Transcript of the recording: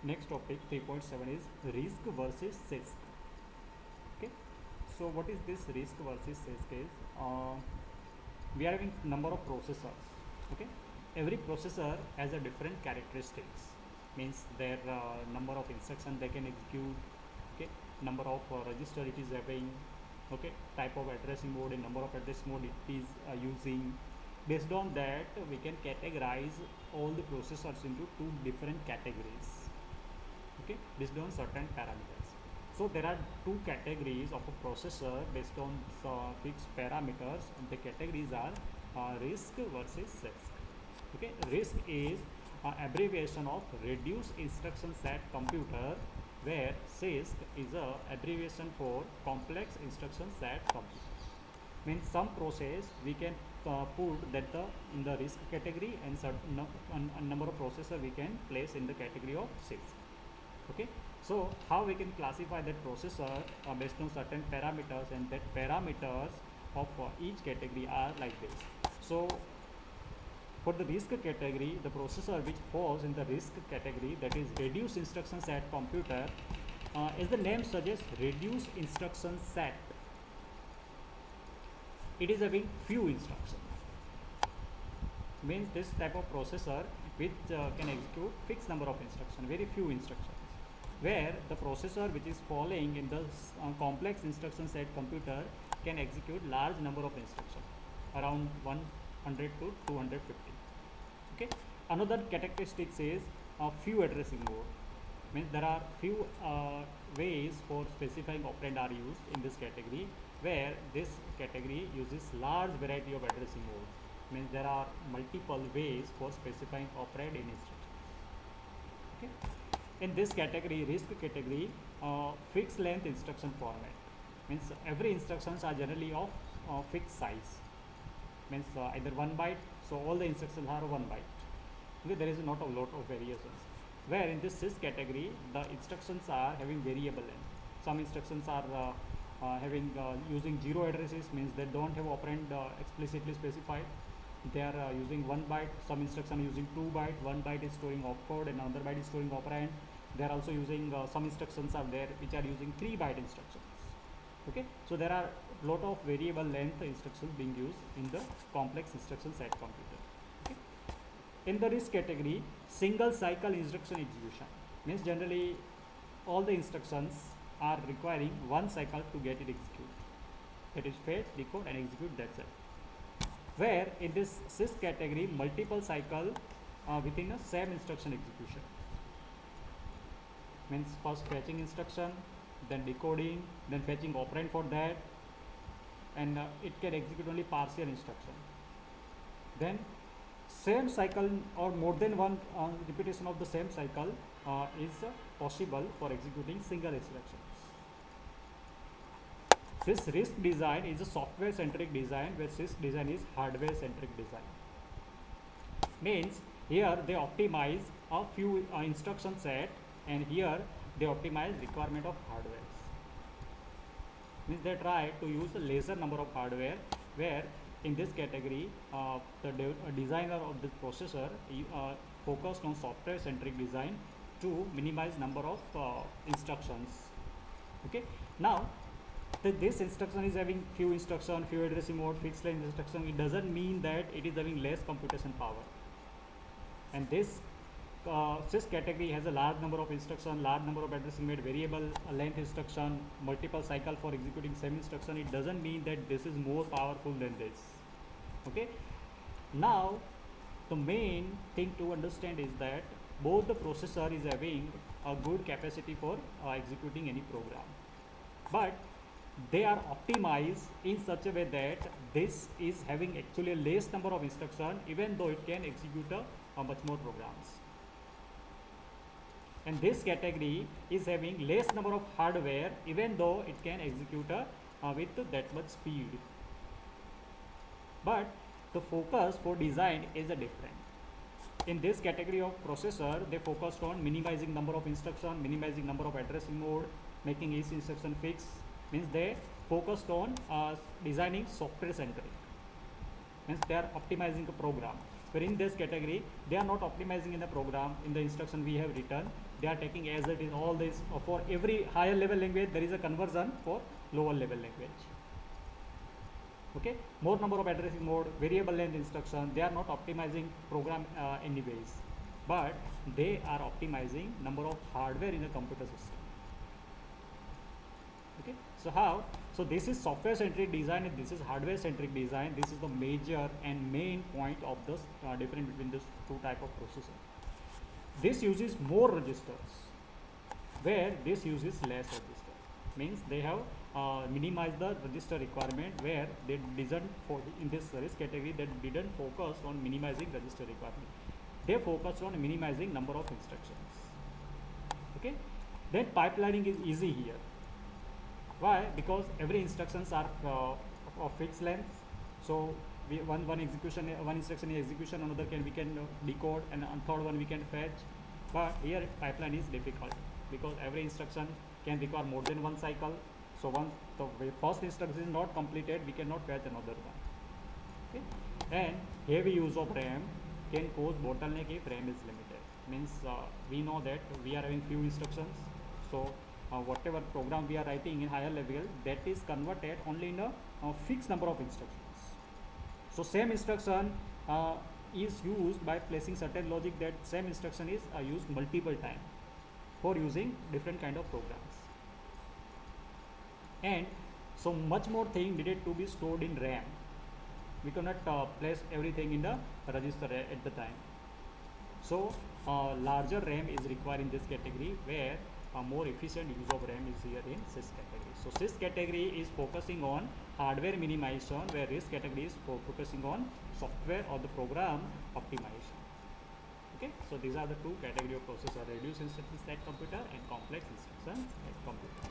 Next topic 3.7 is risk versus risk. Okay, so what is this risk versus risk is we are having number of processors. Okay, every processor has a different characteristics, means their number of instructions they can execute. Okay, number of register it is having. Okay, type of addressing mode and number of address mode it is using. Based on that we can categorize all the processors into two different categories. Okay, based on certain parameters. So there are two categories of a processor based on fixed parameters. The categories are risk versus risk. Okay, risk is abbreviation of reduced instruction set computer, where CISC is a abbreviation for complex instruction set computer. Means some process we can put that in the risk category, and certain number of processor we can place in the category of CISC. Okay, so how we can classify that processor based on certain parameters, and that parameters of each category are like this. So for the risk category, the processor which falls in the risk category, that is reduced instruction set computer, as the name suggests, reduced instruction set, it is having few instructions. Means this type of processor which can execute fixed number of instructions, very few instructions. Where the processor which is falling in the complex instruction set computer can execute large number of instructions, around 100 to 250. Okay, another characteristics is few addressing mode. Means there are few ways for specifying operand are used in this category, where this category uses large variety of addressing mode. Means there are multiple ways for specifying operand in instructions. Okay, in this category, risk category, fixed length instruction format, means every instructions are generally of fixed size, means either 1 byte, so all the instructions are 1 byte. Okay, there is not a lot of variations. Where in this CISC category, the instructions are having variable length. Some instructions are having using 0 addresses, means they don't have operand explicitly specified. They are using 1 byte. Some instruction using 2 byte. 1 byte is storing opcode and another byte is storing operand. They are also using some instructions are there which are using 3 byte instructions. Okay, so there are lot of variable length instructions being used in the complex instruction set computer. Okay, in the risk category, single cycle instruction execution, means generally all the instructions are requiring one cycle to get it executed. That is fetch, decode and execute, that's it. Where in this CISC category, multiple cycle within a same instruction execution. Means first fetching instruction, then decoding, then fetching operand for that, and it can execute only partial instruction. Then same cycle or more than one repetition of the same cycle is possible for executing single instructions. This RISC design is a software centric design, where CISC design is hardware centric design. Means here they optimize a few instruction set, and here they optimize requirement of hardware. Means they try to use a lesser number of hardware, where in this category the designer of this processor focused on software centric design to minimize number of instructions. Okay, now this instruction is having few instruction, few addressing mode, fixed length instruction. It doesn't mean that it is having less computation power. And this CISC category has a large number of instruction, large number of addressing made, variable length instruction, multiple cycle for executing same instruction. It doesn't mean that this is more powerful than this. Okay, now the main thing to understand is that both the processor is having a good capacity for executing any program, but they are optimized in such a way that this is having actually a less number of instruction, even though it can execute a much more programs. And this category is having less number of hardware, even though it can execute with that much speed. But the focus for design is different. In this category of processor, they focused on minimizing number of instruction, minimizing number of addressing mode, making each instruction fixed. Means they focused on designing software centric. Means they are optimizing a program. where in this category they are not optimizing in the program, in the instruction we have written, they are taking as it is all this. For every higher level language there is a conversion for lower level language. Okay, more number of addressing mode, variable length instruction, they are not optimizing program anyways, but they are optimizing number of hardware in a computer system. Okay, so how? So this is software centric design and this is hardware centric design. This is the major and main point of the difference between these two type of processor. This uses more registers, where this uses less register. Means they have minimized the register requirement, where they didn't in this service category they didn't focus on minimizing register requirement. They focused on minimizing number of instructions. Okay, then pipelining is easy here. Why? Because every instructions are of fixed length. So one instruction is execution, another we can decode, and third one we can fetch. But here pipeline is difficult because every instruction can require more than one cycle. So once the first instruction is not completed, we cannot fetch another one. Okay? And heavy use of RAM can cause bottleneck if RAM is limited. Means we know that we are having few instructions. So whatever program we are writing in higher level, that is converted only in a fixed number of instructions. So same instruction is used by placing certain logic, that same instruction is used multiple times for using different kind of programs. And so much more thing needed to be stored in RAM. We cannot place everything in the register at the time. So larger RAM is required in this category, where more efficient use of RAM is here in SIS category. So SIS category is focusing on hardware minimization, where RISC category is focusing on software or the program optimization. Okay, so these are the two category of processor: reduced instruction set computer and complex instructions set computer.